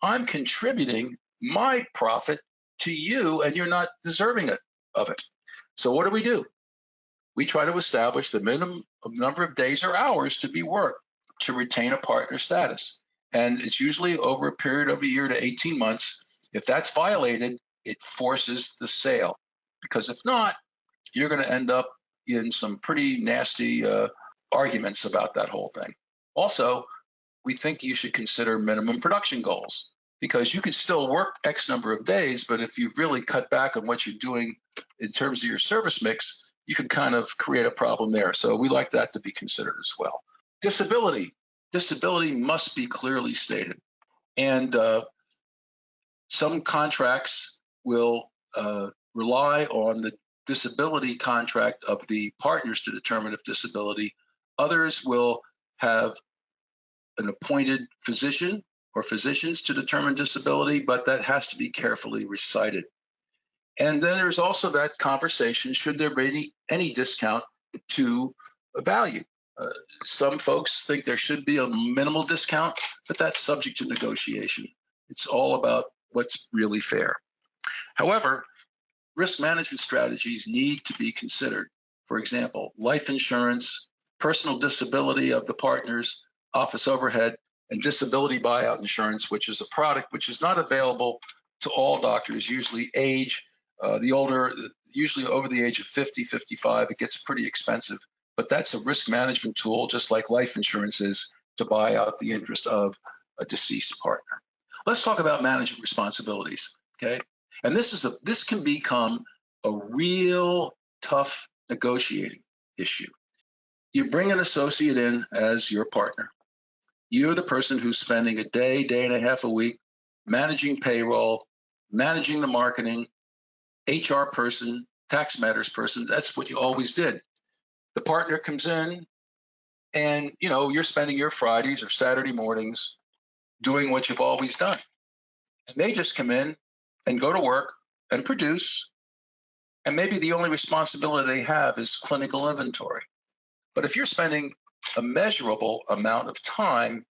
I'm contributing my profit to you, and you're not deserving of it. So what do? We try to establish the minimum number of days or hours to be worked to retain a partner status. And it's usually over a period of a year to 18 months. If that's violated, it forces the sale. Because if not, you're going to end up in some pretty nasty arguments about that whole thing. Also, we think you should consider minimum production goals, because you can still work X number of days, but if you really cut back on what you're doing in terms of your service mix, you can kind of create a problem there. So we like that to be considered as well. Disability must be clearly stated. And some contracts will rely on the disability contract of the partners to determine if disability. Others will have an appointed physician or physicians to determine disability, but that has to be carefully recited. And then there's also that conversation, should there be any discount to a value? Some folks think there should be a minimal discount, but that's subject to negotiation. It's all about what's really fair. However, risk management strategies need to be considered. For example, life insurance, personal disability of the partners, office overhead, and disability buyout insurance, which is a product which is not available to all doctors, usually usually over the age of 50, 55, it gets pretty expensive. But that's a risk management tool, just like life insurance is, to buy out the interest of a deceased partner. Let's talk about management responsibilities, okay? And this can become a real tough negotiating issue. You bring an associate in as your partner. You're the person who's spending a day and a half a week managing payroll, managing the marketing, HR person, tax matters person. That's what you always did. The partner comes in and, you know, you're spending your Fridays or Saturday mornings doing what you've always done. And they just come in and go to work and produce. And maybe the only responsibility they have is clinical inventory. But if you're spending a measurable amount of time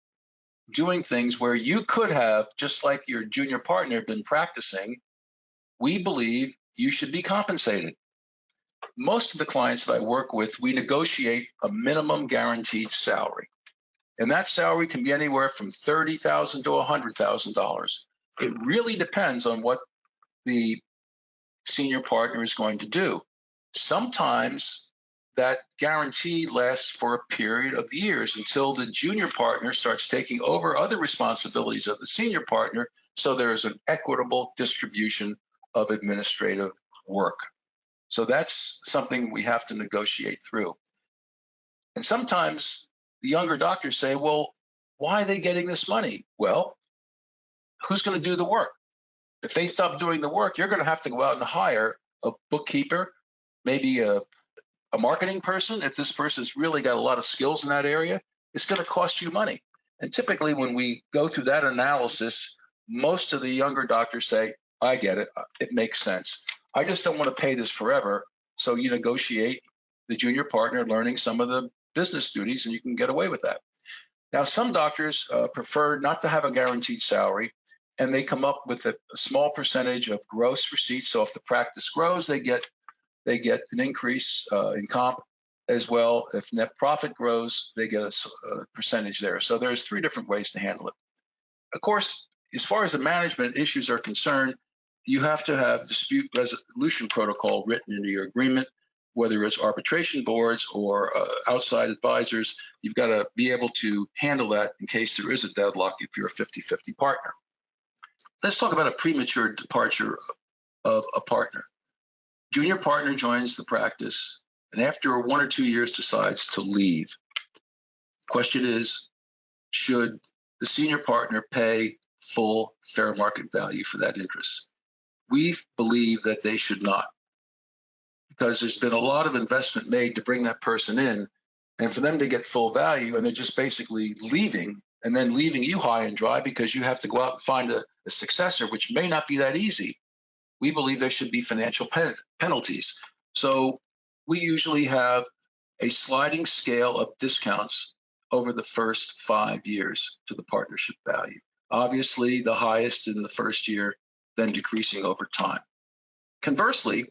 doing things where you could have, just like your junior partner, been practicing, we believe you should be compensated. Most of the clients that I work with, we negotiate a minimum guaranteed salary. And that salary can be anywhere from $30,000 to $100,000. It really depends on what the senior partner is going to do. Sometimes that guarantee lasts for a period of years until the junior partner starts taking over other responsibilities of the senior partner. So there's an equitable distribution of administrative work. So that's something we have to negotiate through. And sometimes the younger doctors say, well, why are they getting this money? Well, who's going to do the work? If they stop doing the work, you're going to have to go out and hire a bookkeeper, maybe a marketing person. If this person's really got a lot of skills in that area, it's going to cost you money. And typically when we go through that analysis, most of the younger doctors say, I get it. It makes sense. I just don't want to pay this forever. So you negotiate the junior partner learning some of the business duties, and you can get away with that. Now, some doctors prefer not to have a guaranteed salary, and they come up with a small percentage of gross receipts. So if the practice grows, they get an increase in comp as well. If net profit grows, they get a percentage there. So there's 3 different ways to handle it. Of course, as far as the management issues are concerned, you have to have dispute resolution protocol written into your agreement, whether it's arbitration boards or outside advisors. You've got to be able to handle that in case there is a deadlock if you're a 50-50 partner. Let's talk about a premature departure of a partner. Junior partner joins the practice, and after 1 or 2 years decides to leave. Question is, should the senior partner pay full fair market value for that interest? We believe that they should not, because there's been a lot of investment made to bring that person in, and for them to get full value, and they're just basically leaving, and then leaving you high and dry because you have to go out and find a successor, which may not be that easy. We believe there should be financial penalties. So we usually have a sliding scale of discounts over the first 5 years to the partnership value. Obviously, the highest in the first year, then decreasing over time. Conversely,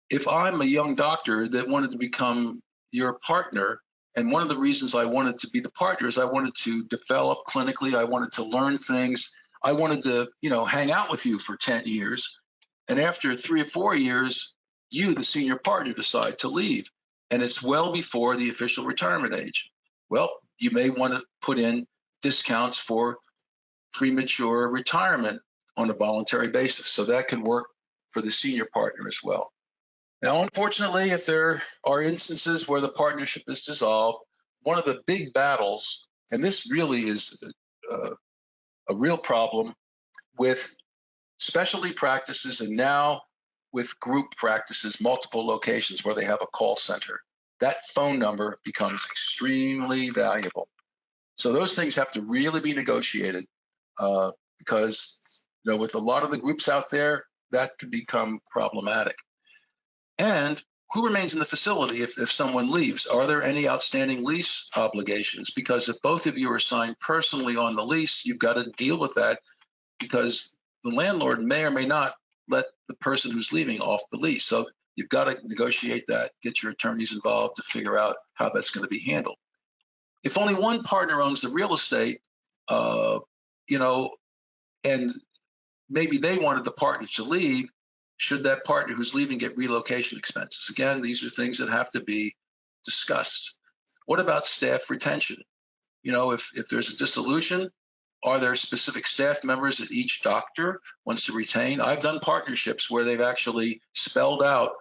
if I'm a young doctor that wanted to become your partner, and one of the reasons I wanted to be the partner is I wanted to develop clinically, I wanted to learn things, I wanted to, hang out with you for 10 years. And after 3 or 4 years, you, the senior partner, decide to leave. And it's well before the official retirement age. Well, you may want to put in discounts for premature retirement on a voluntary basis. So that can work for the senior partner as well. Now, unfortunately, if there are instances where the partnership is dissolved, one of the big battles, and this really is a real problem with specialty practices and now with group practices, multiple locations where they have a call center, that phone number becomes extremely valuable. So those things have to really be negotiated because with a lot of the groups out there, that could become problematic. And who remains in the facility if someone leaves? Are there any outstanding lease obligations? Because if both of you are signed personally on the lease, you've got to deal with that because the landlord may or may not let the person who's leaving off the lease. So you've got to negotiate that, get your attorneys involved to figure out how that's going to be handled. If only one partner owns the real estate, and maybe they wanted the partner to leave, should that partner who's leaving get relocation expenses? Again, these are things that have to be discussed. What about staff retention? If there's a dissolution, are there specific staff members that each doctor wants to retain? I've done partnerships where they've actually spelled out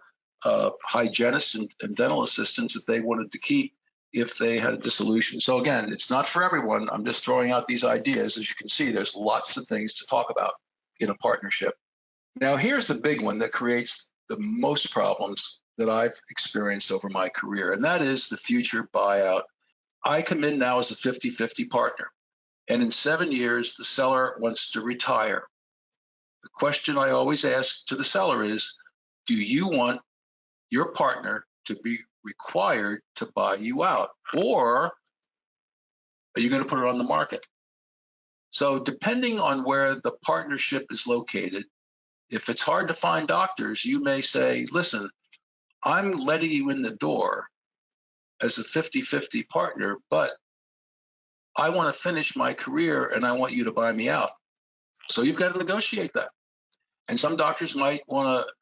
hygienists and dental assistants that they wanted to keep if they had a dissolution. So again, it's not for everyone. I'm just throwing out these ideas. As you can see, there's lots of things to talk about in a partnership. Now, here's the big one that creates the most problems that I've experienced over my career, and that is the future buyout. I come in now as a 50-50 partner, and in 7 years, the seller wants to retire. The question I always ask to the seller is, do you want your partner to be required to buy you out, or are you going to put it on the market? So depending on where the partnership is located, if it's hard to find doctors, you may say, listen, I'm letting you in the door as a 50-50 partner, but I want to finish my career and I want you to buy me out. So you've got to negotiate that. And some doctors might want to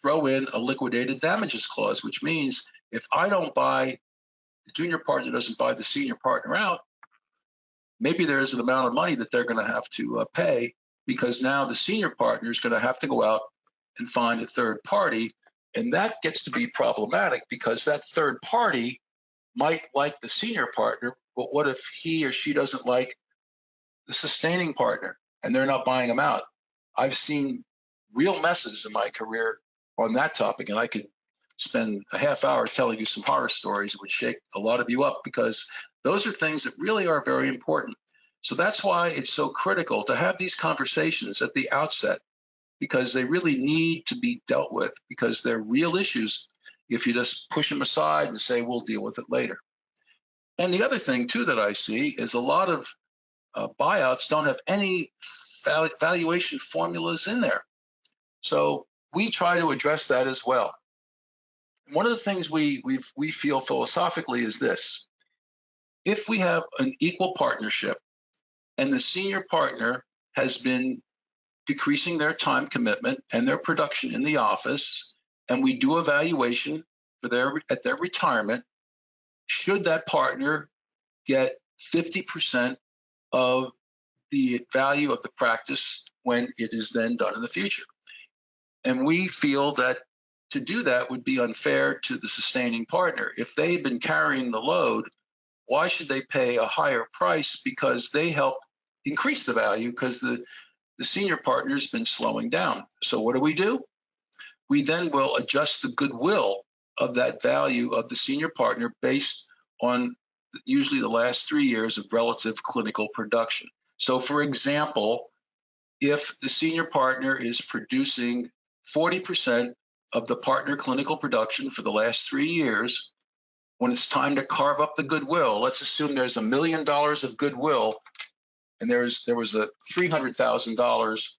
throw in a liquidated damages clause, which means If I don't buy, the junior partner doesn't buy the senior partner out, maybe there's an amount of money that they're going to have to pay, because now the senior partner is going to have to go out and find a third party. And that gets to be problematic, because that third party might like the senior partner, but what if he or she doesn't like the sustaining partner and they're not buying them out? I've seen real messes in my career on that topic, and I could spend a half hour telling you some horror stories that would shake a lot of you up, because those are things that really are very important. So that's why it's so critical to have these conversations at the outset, because they really need to be dealt with, because they're real issues if you just push them aside and say, we'll deal with it later. And the other thing, too, that I see is a lot of buyouts don't have any valuation formulas in there. So we try to address that as well. One of the things we feel philosophically is this: if we have an equal partnership and the senior partner has been decreasing their time commitment and their production in the office, and we do evaluation for at their retirement, should that partner get 50% of the value of the practice when it is then done in the future? And we feel that to do that would be unfair to the sustaining partner. If they've been carrying the load, why should they pay a higher price because they help increase the value, because the senior partner has been slowing down? So what do? We then will adjust the goodwill of that value of the senior partner based on usually the last 3 years of relative clinical production. So for example, if the senior partner is producing 40% of the partner clinical production for the last 3 years, when it's time to carve up the goodwill, let's assume there's $1 million of goodwill and there was a $300,000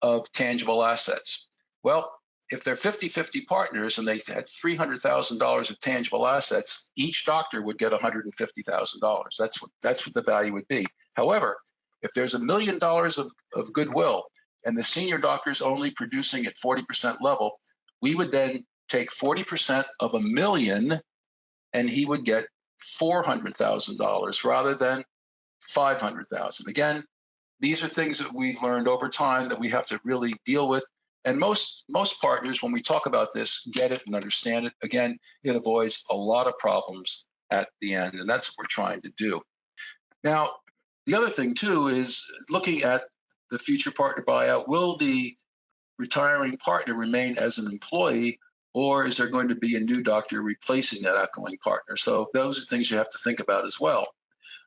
of tangible assets. Well, if they're 50-50 partners and they had $300,000 of tangible assets, each doctor would get $150,000. That's what the value would be. However, if there's $1 million of goodwill and the senior doctor is only producing at 40% level, we would then take 40% of $1 million and he would get $400,000 rather than $500,000. Again, these are things that we've learned over time that we have to really deal with. And most partners, when we talk about this, get it and understand it. Again, it avoids a lot of problems at the end, and that's what we're trying to do. Now, the other thing, too, is looking at the future partner buyout. Will the retiring partner remain as an employee, or is there going to be a new doctor replacing that outgoing partner? So those are things you have to think about as well.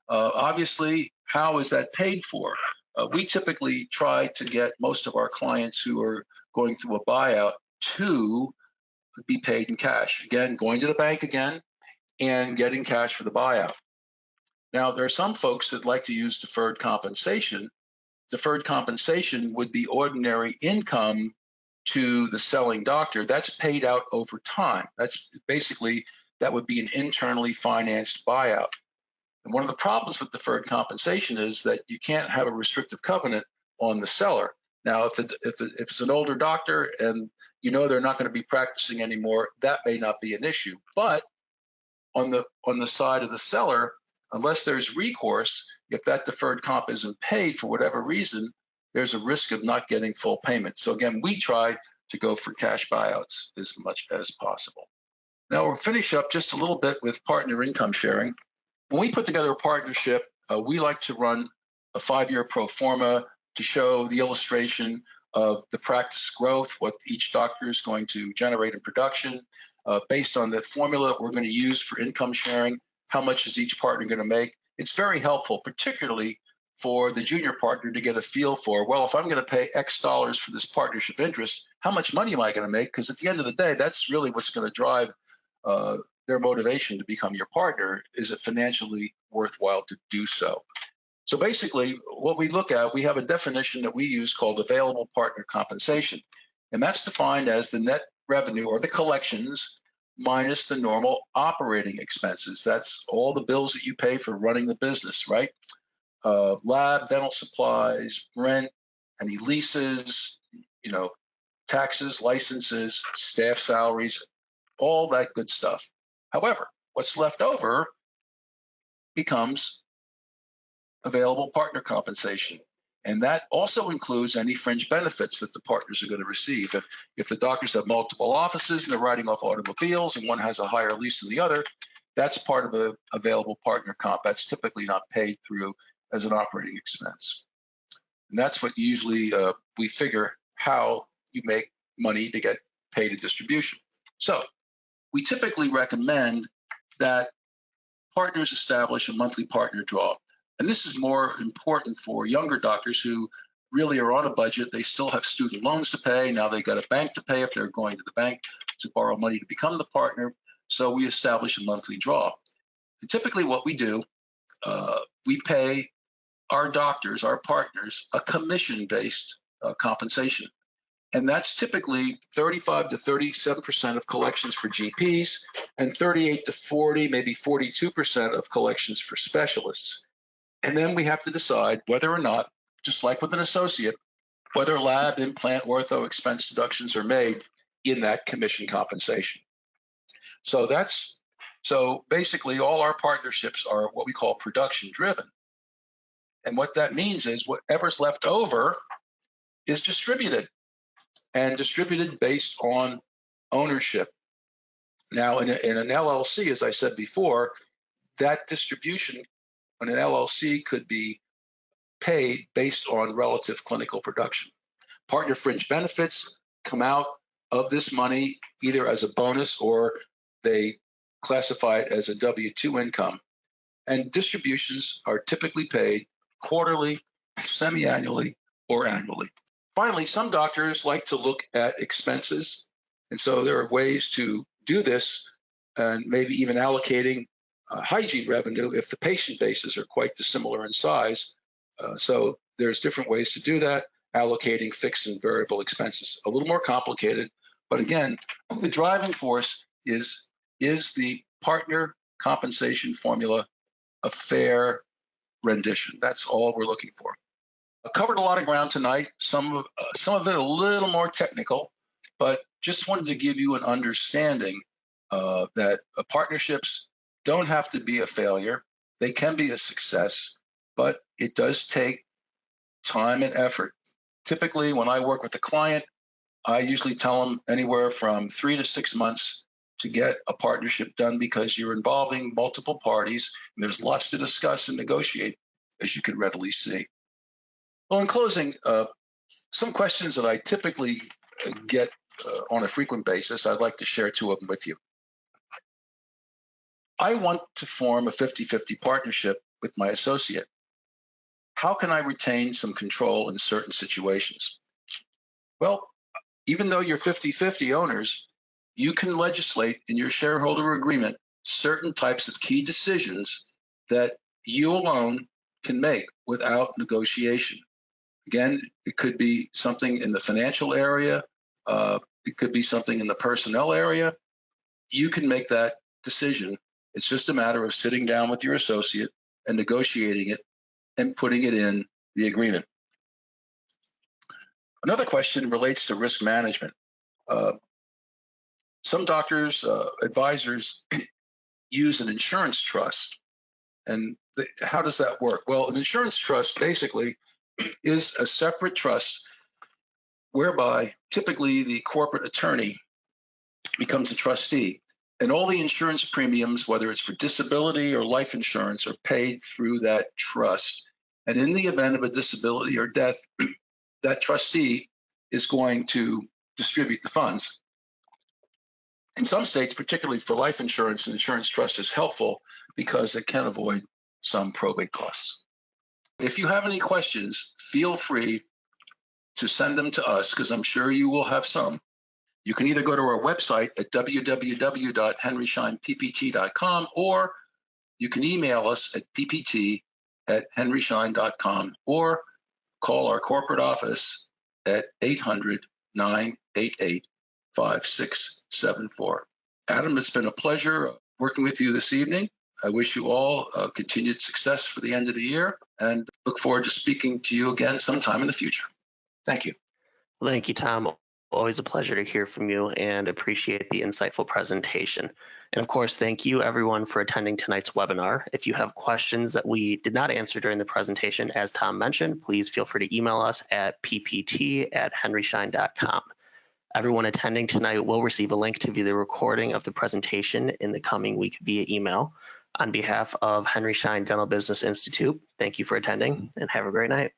Obviously, how is that paid for? We typically try to get most of our clients who are going through a buyout to be paid in cash. Again, going to the bank again and getting cash for the buyout. Now, there are some folks that like to use deferred compensation. Deferred compensation would be ordinary income to the selling doctor. That's paid out over time. That's basically, that would be an internally financed buyout. And one of the problems with deferred compensation is that you can't have a restrictive covenant on the seller. Now, if it's an older doctor and you know they're not going to be practicing anymore, that may not be an issue. But on the side of the seller, unless there's recourse, if that deferred comp isn't paid for whatever reason, there's a risk of not getting full payment. So again, we try to go for cash buyouts as much as possible. Now we'll finish up just a little bit with partner income sharing. When we put together a partnership, we like to run a 5-year pro forma to show the illustration of the practice growth, what each doctor is going to generate in production, based on the formula we're going to use for income sharing. How much is each partner going to make? It's very helpful, particularly for the junior partner, to get a feel for, well, if I'm going to pay X dollars for this partnership interest, how much money am I going to make? Because at the end of the day, that's really what's going to drive their motivation to become your partner. Is it financially worthwhile to do so? So basically, what we look at, we have a definition that we use called available partner compensation. And that's defined as the net revenue or the collections minus the normal operating expenses. That's all the bills that you pay for running the business, right? Lab, dental supplies, rent, any leases, taxes, licenses, staff salaries, all that good stuff. However, what's left over becomes available partner compensation. And that also includes any fringe benefits that the partners are going to receive. If the doctors have multiple offices and they're writing off automobiles and one has a higher lease than the other, that's part of a available partner comp. That's typically not paid through as an operating expense. And that's what usually we figure how you make money to get paid a distribution. So we typically recommend that partners establish a monthly partner draw. And this is more important for younger doctors who really are on a budget. They still have student loans to pay. Now they got a bank to pay if they're going to the bank to borrow money to become the partner. So we establish a monthly draw. And typically what we do, we pay our doctors, our partners, a commission-based compensation. And that's typically 35 to 37% of collections for GPs and 38 to 40, maybe 42% of collections for specialists. And then we have to decide whether or not, just like with an associate, whether lab, implant, ortho expense deductions are made in that commission compensation. So basically all our partnerships are what we call production driven. And what that means is whatever's left over is distributed, and distributed based on ownership. Now, in an LLC, as I said before, that distribution on an LLC could be paid based on relative clinical production. Partner fringe benefits come out of this money either as a bonus or they classify it as a W-2 income. And distributions are typically paid quarterly, semi-annually, or annually. Finally, some doctors like to look at expenses. And so there are ways to do this and maybe even allocating hygiene revenue if the patient bases are quite dissimilar in size. So there's different ways to do that, allocating fixed and variable expenses. A little more complicated, but again, the driving force is the partner compensation formula a fair rendition? That's all we're looking for. I covered a lot of ground tonight, some of it a little more technical, but just wanted to give you an understanding that partnerships don't have to be a failure. They can be a success, but it does take time and effort. Typically, when I work with a client, I usually tell them anywhere from 3 to 6 months to get a partnership done because you're involving multiple parties and there's lots to discuss and negotiate, as you can readily see. Well, in closing, some questions that I typically get on a frequent basis, I'd like to share 2 of them with you. I want to form a 50-50 partnership with my associate. How can I retain some control in certain situations? Well, even though you're 50-50 owners, you can legislate in your shareholder agreement certain types of key decisions that you alone can make without negotiation. Again, it could be something in the financial area. It could be something in the personnel area. You can make that decision. It's just a matter of sitting down with your associate and negotiating it and putting it in the agreement. Another question relates to risk management. Some doctors, advisors use an insurance trust. And how does that work? Well, an insurance trust basically is a separate trust whereby typically the corporate attorney becomes a trustee. And all the insurance premiums, whether it's for disability or life insurance, are paid through that trust. And in the event of a disability or death, that trustee is going to distribute the funds. In some states, particularly for life insurance, an insurance trust is helpful because it can avoid some probate costs. If you have any questions, feel free to send them to us because I'm sure you will have some. You can either go to our website at www.henryscheinppt.com or you can email us at ppt@henryschein.com or call our corporate office at 800-988-5674. Adam, it's been a pleasure working with you this evening. I wish you all continued success for the end of the year and look forward to speaking to you again sometime in the future. Thank you. Thank you, Tom. Always a pleasure to hear from you and appreciate the insightful presentation. And of course, thank you everyone for attending tonight's webinar. If you have questions that we did not answer during the presentation, as Tom mentioned, please feel free to email us at ppt@henryschein.com. Everyone attending tonight will receive a link to view the recording of the presentation in the coming week via email. On behalf of Henry Schein Dental Business Institute, thank you for attending and have a great night.